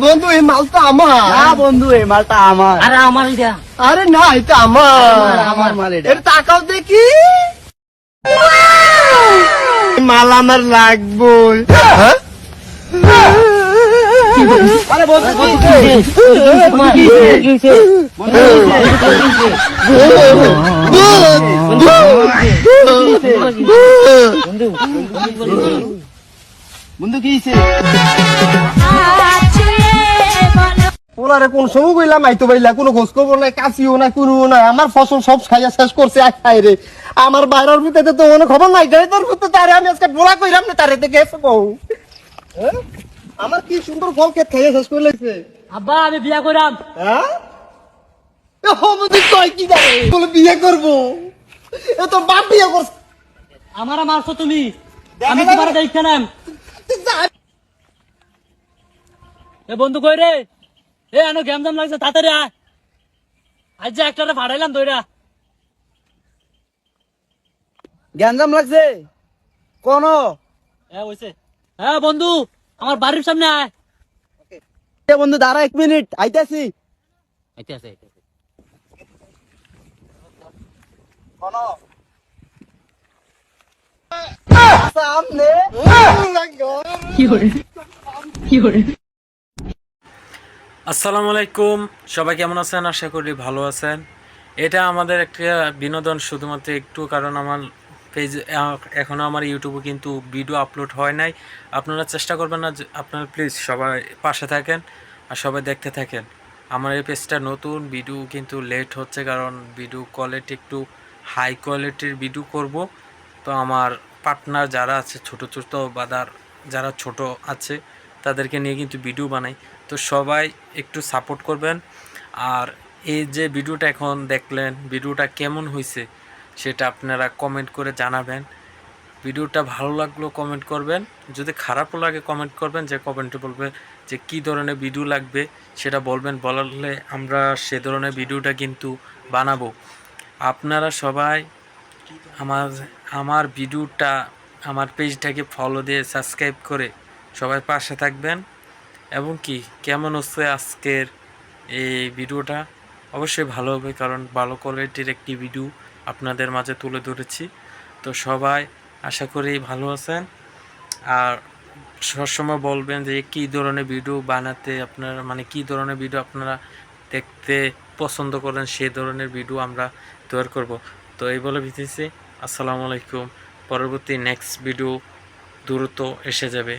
বন্ধু এই মালটা আমার না বন্ধু এই মালটা আমার। আরে আমার এটা আরে না এটা আমার আমার মাল এটা। এটা তাকাও দেখি মাল আমার লাগবো হ্যাঁ? আরে বন্ধু বন্ধু কি হইছে? ওনারে কোন সময় কইলাম আইতো বাইলা কোনো খোঁজ খবর নাই কাছিও না কোনো না আমার ফসল সব খাইয়া শেষ করছে খাই রে আমার বাইরের ভিতরে তো কোনো খবর নাই যাই তোর ভিতরে তারে আমি আজকে বলা কইলাম না তারে দেখে এসে কও হ্যাঁ? আমার কি সুন্দর ফল খেত খাইয়া শেষ করে লাগছে আব্বা আমি বিয়া করাম। হ্যাঁ এ হবদি কই কি জানে বলে বিয়ে করব এ তো বাপ বিয়ে করছে আমার মারছো তুমি, আমি তোমার দেখতে নাম। এ বন্ধু কই রে? এ আনো গেম জাম লাগছে তাড়াতাড়ি আয়। আজ যে একটারে ফাড়াইলাম দইরা। গ্যাঞ্জাম লাগছে কোন? হ্যাঁ হইছে। হ্যাঁ বন্ধু আমার বাড়ির সামনে আয়। বন্ধু দাঁড়া 1 মিনিট আইতাছি। আইতে আছে কোন সামনে আসসালামু আলাইকুম, সবাই কেমন আছেন? আশা করি ভালো আছেন। এটা আমাদের একটা বিনোদন শুধুমাত্র একটু, কারণ আমার পেজ এখনও আমার ইউটিউবে কিন্তু ভিডিও আপলোড হয় নাই। আপনারা চেষ্টা করবেন না, আপনারা প্লিজ সবাই পাশে থাকেন আর সবাই দেখতে থাকেন। আমার এই পেজটা নতুন, ভিডিও কিন্তু লেট হচ্ছে কারণ ভিডিও কোয়ালিটি একটু হাই কোয়ালিটির ভিডিও করব। তো আমার পার্টনার যারা আছে ছোটো ছোটো বাদার যারা ছোট আছে তাদেরকে নিয়ে কিন্তু ভিডিও বানাই। তো সবাই একটু সাপোর্ট করবেন। আর এই যে ভিডিওটা এখন দেখলেন, ভিডিওটা কেমন হয়েছে সেটা আপনারা কমেন্ট করে জানাবেন। ভিডিওটা ভালো লাগলো কমেন্ট করবেন, যদি খারাপও লাগে কমেন্ট করবেন, যে কমেন্টে বলবে যে কী ধরনের ভিডিও লাগবে সেটা বলবেন, বললে আমরা সে ধরনের ভিডিওটা কিন্তু বানাবো। আপনারা সবাই আমার ভিডিওটা আমার পেজটাকে ফলো দিয়ে সাবস্ক্রাইব করে সবাই পাশে থাকবেন। এবং কি কেমন হচ্ছে আজকের এই ভিডিওটা অবশ্যই ভালো হবে, কারণ ভালো কোয়ালিটির একটি ভিডিও আপনাদের মাঝে তুলে ধরেছি। তো সবাই আশা করি ভালো আছেন। আর সবসময় বলবেন যে কী ধরনের ভিডিও বানাতে আপনারা, মানে কী ধরনের ভিডিও আপনারা দেখতে পছন্দ করেন, সেই ধরনের ভিডিও আমরা তৈরি করব। তো এই বলে বিতেছি, আসসালামু আলাইকুম। পরবর্তী নেক্সট ভিডিও দ্রুত এসে যাবে।